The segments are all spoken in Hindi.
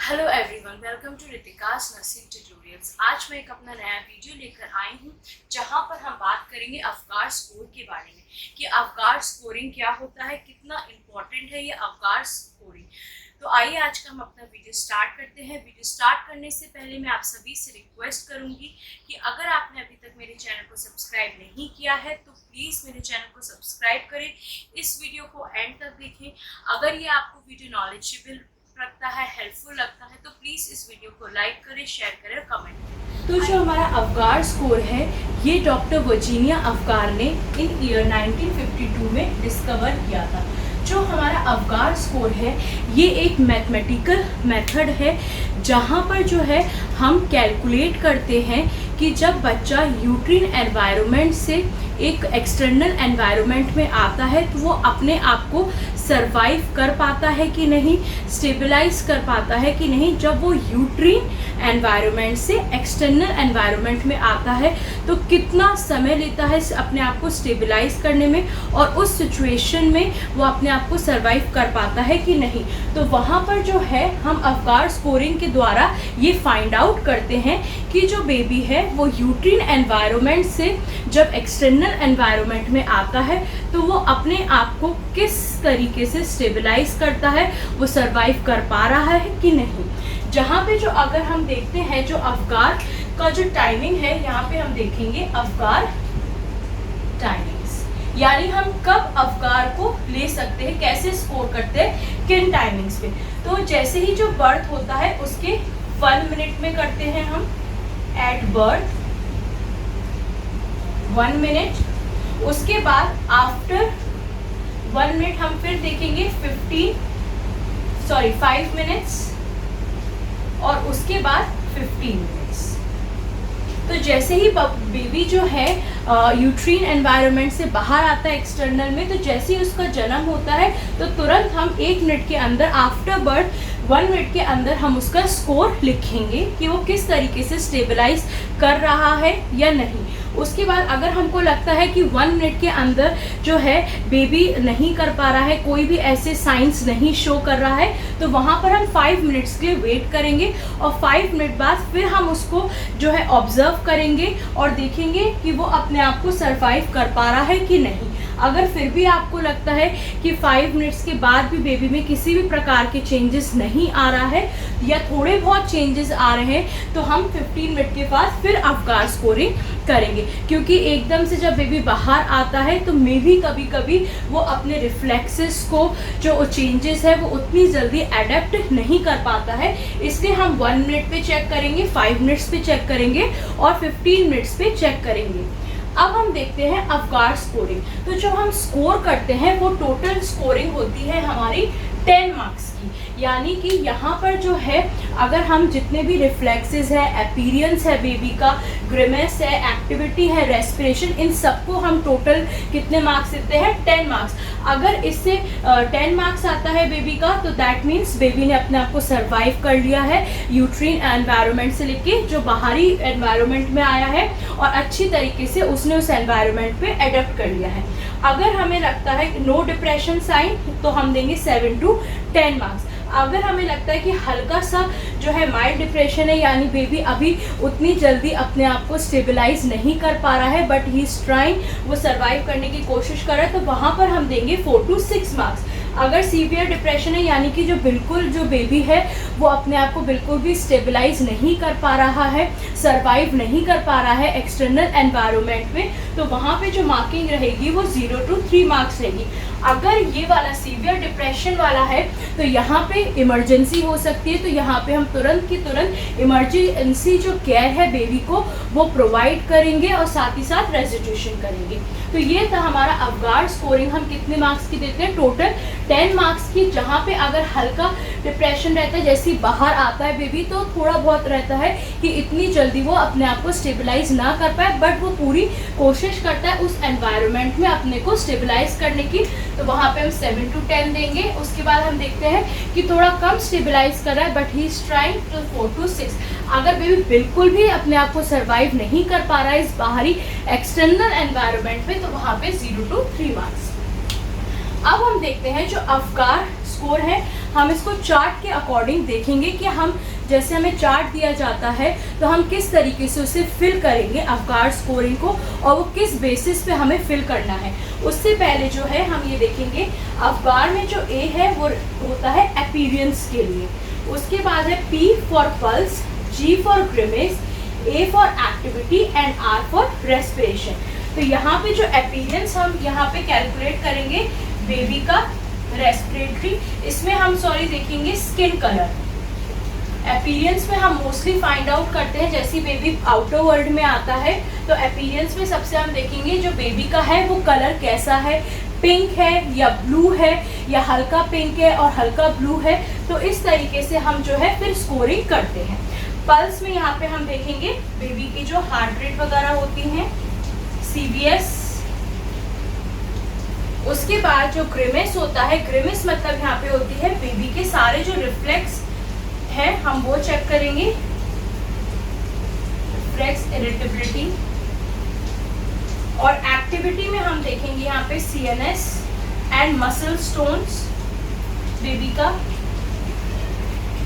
Hello everyone, welcome to Ritika's nursing tutorials. आज मैं एक अपना नया वीडियो लेकर आई हूँ जहाँ पर हम बात करेंगे अवगार स्कोर के बारे में कि अवगार स्कोरिंग क्या होता है, कितना इम्पोर्टेंट है ये अवगार स्कोरिंग। तो आइए आज का हम अपना वीडियो स्टार्ट करते हैं। वीडियो स्टार्ट करने से पहले मैं आप सभी से रिक्वेस्ट करूँगी कि अगर आपने अभी तक मेरे चैनल को सब्सक्राइब नहीं किया है तो प्लीज़ मेरे चैनल को सब्सक्राइब करें, इस वीडियो को एंड तक देखें। अगर ये आपको वीडियो नॉलेजेबल लगता है, हेल्पफुल लगता है तो प्लीज़ इस वीडियो को लाइक करें, शेयर करें और कमेंट करें। तो जो हमारा अवगार स्कोर है ये डॉक्टर वर्जीनिया अवगार ने इन ईयर 1952 में डिस्कवर किया था। जो हमारा अवगार स्कोर है ये एक मैथमेटिकल मेथड है जहाँ पर जो है हम कैलकुलेट करते हैं कि जब बच्चा यूट्रीन एनवायरनमेंट से एक एक्सटर्नल एनवायरनमेंट में आता है तो वो अपने आप को सरवाइव कर पाता है कि नहीं, स्टेबलाइज कर पाता है कि नहीं। जब वो यूट्रीन एनवायरनमेंट से एक्सटर्नल एनवायरनमेंट में आता है तो कितना समय लेता है अपने आप को स्टेबलाइज करने में और उस सिचुएशन में वो अपने आप को सरवाइव कर पाता है कि नहीं। तो वहाँ पर जो है हम अवगार स्कोरिंग के द्वारा ये फाइंड आउट करते हैं कि जो बेबी है वो यूट्रीन एनवायरनमेंट से जब एक्सटर्नल एनवायरनमेंट में आता है तो वो अपने आप को किस तरीके से स्टेबलाइज करता है, वो सरवाइव कर पा रहा है कि नहीं। जहाँ पे जो अगर हम देखते हैं जो अवगार का जो टाइमिंग है, यहाँ पे हम देखेंगे अवगार टाइमिंग्स, यानी हम कब अवगार को ले सकते हैं, कैसे स्कोर करते हैं, किन टाइमिंग्स पे। तो जैसे ही जो बर्थ होता है उसके 1 मिनट में करते हैं हम एट बर्थ 1 मिनट। उसके बाद आफ्टर 1 मिनट हम फिर देखेंगे 5 मिनट्स और उसके बाद 15 मिनट्स। तो जैसे ही बेबी जो है यूट्रीन एनवायरनमेंट से बाहर आता है एक्सटर्नल में, तो जैसे ही उसका जन्म होता है तो तुरंत हम 1 मिनट के अंदर आफ्टर बर्थ 1 मिनट के अंदर हम उसका स्कोर लिखेंगे कि वो किस तरीके से स्टेबलाइज कर रहा है या नहीं। उसके बाद अगर हमको लगता है कि 1 मिनट के अंदर जो है बेबी नहीं कर पा रहा है, कोई भी ऐसे साइंस नहीं शो कर रहा है, तो वहाँ पर हम 5 मिनट्स के लिए वेट करेंगे और 5 मिनट बाद फिर हम उसको जो है ऑब्जर्व करेंगे और देखेंगे कि वो अपने आप को सरवाइव कर पा रहा है कि नहीं। अगर फिर भी आपको लगता है कि 5 मिनट्स के बाद भी बेबी में किसी भी प्रकार के चेंजेस नहीं आ रहा है या थोड़े बहुत चेंजेस आ रहे हैं तो हम 15 मिनट के बाद फिर अवगार स्कोरिंग करेंगे, क्योंकि एकदम से जब बेबी बाहर आता है तो मे भी कभी कभी वो अपने रिफ्लेक्सेस को जो चेंजेस है वो उतनी जल्दी एडेप्ट नहीं कर पाता है। इसलिए हम 1 मिनट पे चेक करेंगे, 5 मिनट्स पे चेक करेंगे और 15 मिनट्स पे चेक करेंगे। अब हम देखते हैं अवगार स्कोरिंग। तो जो हम स्कोर करते हैं वो टोटल स्कोरिंग होती है हमारी 10 मार्क्स की, यानी कि यहाँ पर जो है अगर हम जितने भी रिफ्लेक्सेस है, अपीयरेंस है बेबी का, ग्रिमेस है, एक्टिविटी है, रेस्पिरेशन, इन सबको हम टोटल कितने मार्क्स देते हैं 10 मार्क्स। अगर इससे 10 मार्क्स आता है बेबी का तो दैट मीन्स बेबी ने अपने आप को सर्वाइव कर लिया है यूट्रीन एनवायरनमेंट से लेके जो बाहरी एनवायरनमेंट में आया है और अच्छी तरीके से उसने उस एनवायरनमेंट पे एडेप्ट कर लिया है। अगर हमें लगता है कि नो डिप्रेशन साइन तो हम देंगे 7 to 10 मार्क्स। अगर हमें लगता है कि हल्का सा जो है माइल्ड डिप्रेशन है, यानी बेबी अभी उतनी जल्दी अपने आप को स्टेबलाइज नहीं कर पा रहा है बट ही इज ट्राइंग, वो सर्वाइव करने की कोशिश कर रहा है, तो वहाँ पर हम देंगे 4 to 6 मार्क्स। अगर सीवियर डिप्रेशन है, यानी कि जो बिल्कुल जो बेबी है वो अपने आप को बिल्कुल भी स्टेबलाइज नहीं कर पा रहा है, सर्वाइव नहीं कर पा रहा है एक्सटर्नल एनवायरनमेंट में, तो वहाँ पे जो मार्किंग रहेगी वो 0 to 3 मार्क्स रहेगी। अगर ये वाला सीवियर डिप्रेशन वाला है तो यहाँ पे इमरजेंसी हो सकती है, तो यहाँ पे हम तुरंत की तुरंत इमरजेंसी जो केयर है बेबी को वो प्रोवाइड करेंगे और साथ ही साथ रेस्टिट्यूशन करेंगे। तो ये था हमारा अवगार स्कोरिंग। हम कितने मार्क्स की देते हैं? टोटल 10 मार्क्स की, जहाँ पे अगर हल्का डिप्रेशन रहता है, जैसे बाहर आता है बेबी तो थोड़ा बहुत रहता है कि इतनी जल्दी वो अपने आप को स्टेबलाइज ना कर पाए, बट वो पूरी कोशिश करता है उस एनवायरनमेंट में अपने को स्टेबलाइज करने की, तो वहाँ पे हम 7 to 10 देंगे। उसके बाद हम देखते हैं कि थोड़ा कम स्टेबलाइज कर रहा है but he is trying to 4 to 6। अगर बेबी बिल्कुल भी अपने आप को सर्वाइव नहीं कर पा रहा है इस बाहरी एक्सटर्नल एनवायरनमेंट में, तो वहाँ पे 0 to 3 मार्क्स। अब हम देखते हैं जो अवगार स्कोर है, हम इसको चार्ट के अकॉर्डिंग देखेंगे कि हम जैसे हमें चार्ट दिया जाता है तो हम किस तरीके से उसे फिल करेंगे अवगाड़ स्कोरिंग को, और वो किस बेसिस पे हमें फिल करना है। उससे पहले जो है हम ये देखेंगे अवगाड़ में जो ए है वो होता है अपीयरेंस के लिए, उसके बाद है P for pulse, G for grimace, A for activity and R for respiration. तो यहाँ पे जो अपीयरेंस हम यहाँ पे कैलकुलेट करेंगे बेबी का रेस्पिरेटरी, इसमें हम देखेंगे स्किन कलर। अपीयरेंस में हम मोस्टली फाइंड आउट करते हैं जैसे बेबी आउटर वर्ल्ड में आता है तो अपीयरेंस में सबसे हम देखेंगे जो बेबी का है वो कलर कैसा है, पिंक है या ब्लू है या हल्का पिंक है और हल्का ब्लू है। तो इस तरीके से हम जो है फिर स्कोरिंग करते हैं। पल्स में यहाँ पे हम देखेंगे बेबी की जो हार्ट रेट वगैरह होती हैं, CVS। उसके बाद जो ग्रिमेस होता है, ग्रिमेस मतलब यहाँ पे होती है बेबी के सारे जो रिफ्लेक्स है हम वो चेक करेंगे, रिफ्लेक्स इरिटेबिलिटी। और एक्टिविटी में हम देखेंगे यहाँ पे CNS and muscle stones baby का,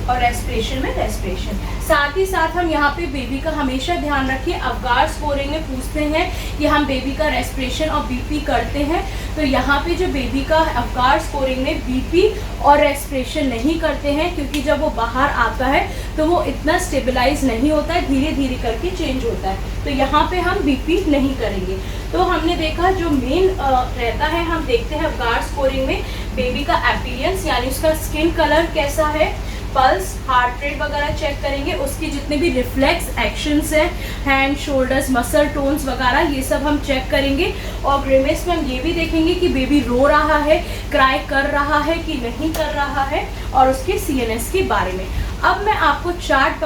और रेस्पिरेशन में रेस्पिरेशन। साथ ही साथ हम यहाँ पे बेबी का हमेशा ध्यान रखिए, अवगाड़ स्कोरिंग में पूछते हैं कि हम बेबी का रेस्पिरेशन और BP करते हैं, तो यहाँ पे जो बेबी का अवगाड़ स्कोरिंग में BP और रेस्पिरेशन नहीं करते हैं क्योंकि जब वो बाहर आता है तो वो इतना स्टेबलाइज नहीं होता है, धीरे धीरे करके चेंज होता है, तो यहाँ पे हम BP नहीं करेंगे। तो हमने देखा जो मेन रहता है, हम देखते हैं अवगाड़ स्कोरिंग में बेबी का अपीयरेंस यानी उसका स्किन कलर कैसा है, पल्स, हार्ट रेट वगैरह चेक करेंगे, उसकी जितने भी रिफ्लेक्स एक्शंस हैं, हैंड, शोल्डर्स, मसल टोन्स वगैरह ये सब हम चेक करेंगे। और ग्रिमेस में हम ये भी देखेंगे कि बेबी रो रहा है, क्राई कर रहा है कि नहीं कर रहा है, और उसके CNS के बारे में। अब मैं आपको चार्ट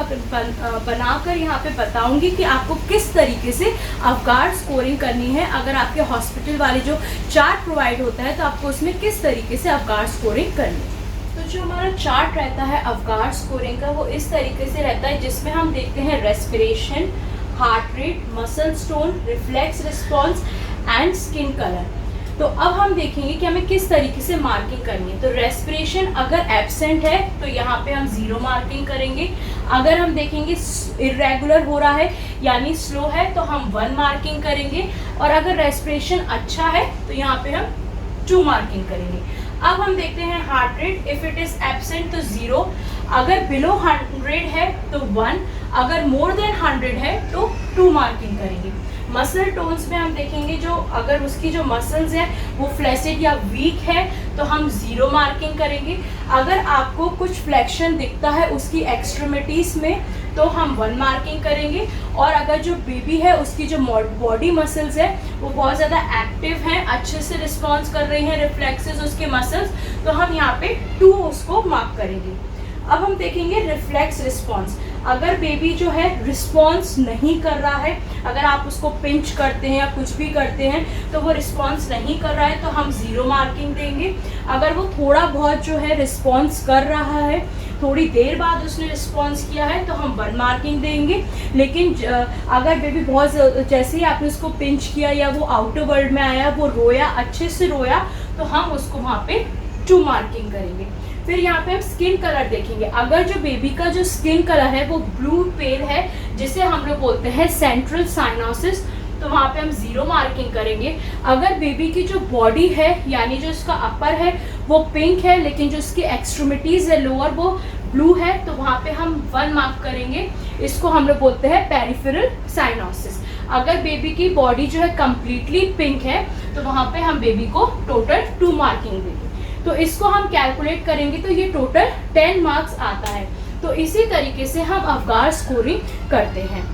बनाकर यहाँ पे बताऊंगी कि आपको किस तरीके से अवगाड़ स्कोरिंग करनी है। अगर आपके हॉस्पिटल वाले जो चार्ट प्रोवाइड होता है तो आपको उसमें किस तरीके से अवगाड़ स्कोरिंग करनी है। तो जो हमारा चार्ट रहता है अवगाड़ स्कोरिंग का वो इस तरीके से रहता है जिसमें हम देखते हैं respiration, heart rate, muscle stone, reflex response and skin colour. तो अब हम देखेंगे कि हमें किस तरीके से मार्किंग करनी है। तो रेस्पिरेशन अगर एब्सेंट है तो यहाँ पे हम 0 मार्किंग करेंगे, अगर हम देखेंगे इरेगुलर हो रहा है यानी स्लो है तो हम 1 मार्किंग करेंगे, और अगर रेस्पिरेशन अच्छा है तो यहाँ पे हम 2 मार्किंग करेंगे। अब हम देखते हैं heart rate, if it is absent तो 0, अगर बिलो 100 है तो 1, अगर मोर देन 100 है तो 2 मार्किंग करेंगे। मसल टोन्स में हम देखेंगे जो अगर उसकी जो मसल्स है वो फ्लैसिड या वीक है तो हम 0 मार्किंग करेंगे, अगर आपको कुछ फ्लेक्शन दिखता है उसकी एक्सट्रीमिटीज़ में तो हम 1 मार्किंग करेंगे, और अगर जो बेबी है उसकी जो बॉडी मसल्स है वो बहुत ज़्यादा एक्टिव हैं, अच्छे से रिस्पॉन्स कर रही हैं रिफ्लेक्सेस उसके मसल्स, तो हम यहाँ पे 2 उसको मार्क करेंगे। अब हम देखेंगे रिफ्लेक्स रिस्पॉन्स, अगर बेबी जो है रिस्पॉन्स नहीं कर रहा है, अगर आप उसको पिंच करते हैं या कुछ भी करते हैं तो वो रिस्पॉन्स नहीं कर रहा है तो हम 0 मार्किंग देंगे, अगर वो थोड़ा बहुत जो है रिस्पॉन्स कर रहा है, थोड़ी देर बाद उसने रिस्पॉन्स किया है तो हम 1 मार्किंग देंगे, लेकिन अगर बेबी बहुत जैसे ही आपने उसको पिंच किया या वो आउटर वर्ल्ड में आया, वो रोया, अच्छे से रोया, तो हम उसको वहाँ पे 2 मार्किंग करेंगे। फिर यहाँ पे हम स्किन कलर देखेंगे, अगर जो बेबी का जो स्किन कलर है वो ब्लू पेल है जिसे हम लोग बोलते हैं सेंट्रल साइनोसिस, तो वहाँ पे हम 0 मार्किंग करेंगे। अगर बेबी की जो बॉडी है यानी जो उसका अपर है वो पिंक है लेकिन जो उसकी एक्सट्रीमिटीज़ है लोअर वो ब्लू है तो वहाँ पे हम 1 मार्क करेंगे, इसको हम लोग बोलते हैं पेरिफेरल साइनोसिस। अगर बेबी की बॉडी जो है कम्प्लीटली पिंक है तो वहाँ पे हम बेबी को टोटल 2 मार्किंग देंगे, तो इसको हम कैलकुलेट करेंगे तो ये टोटल 10 मार्क्स आता है। तो इसी तरीके से हम अवगाड़ स्कोरिंग करते हैं।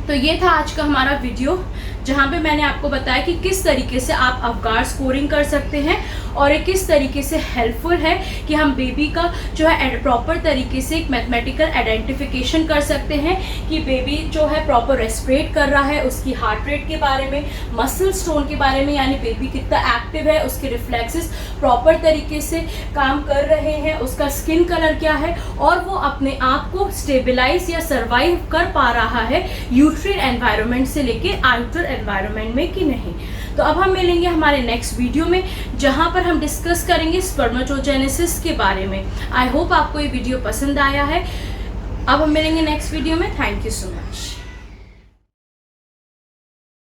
तो ये था आज का हमारा वीडियो जहाँ पे मैंने आपको बताया कि किस तरीके से आप अवगाड़ स्कोरिंग कर सकते हैं और ये किस तरीके से हेल्पफुल है कि हम बेबी का जो है प्रॉपर तरीके से एक मैथमेटिकल आइडेंटिफिकेशन कर सकते हैं कि बेबी जो है प्रॉपर रेस्पिरेट कर रहा है, उसकी हार्ट रेट के बारे में, मसल स्टोन के बारे में यानी बेबी कितना एक्टिव है, उसके रिफ्लेक्सेस प्रॉपर तरीके से काम कर रहे हैं, उसका स्किन कलर क्या है और वो अपने आप को स्टेबलाइज या सर्वाइव कर पा रहा है यूट्रिन एनवायरनमेंट से लेके आउटर एनवायरनमेंट में कि नहीं। तो अब हम मिलेंगे हमारे नेक्स्ट वीडियो में, जहां पर हम डिस्कस करेंगे स्पर्मेटोजेनेसिस के बारे में। आई होप आपको ये वीडियो पसंद आया है। अब हम मिलेंगे नेक्स्ट वीडियो में। Thank you so much.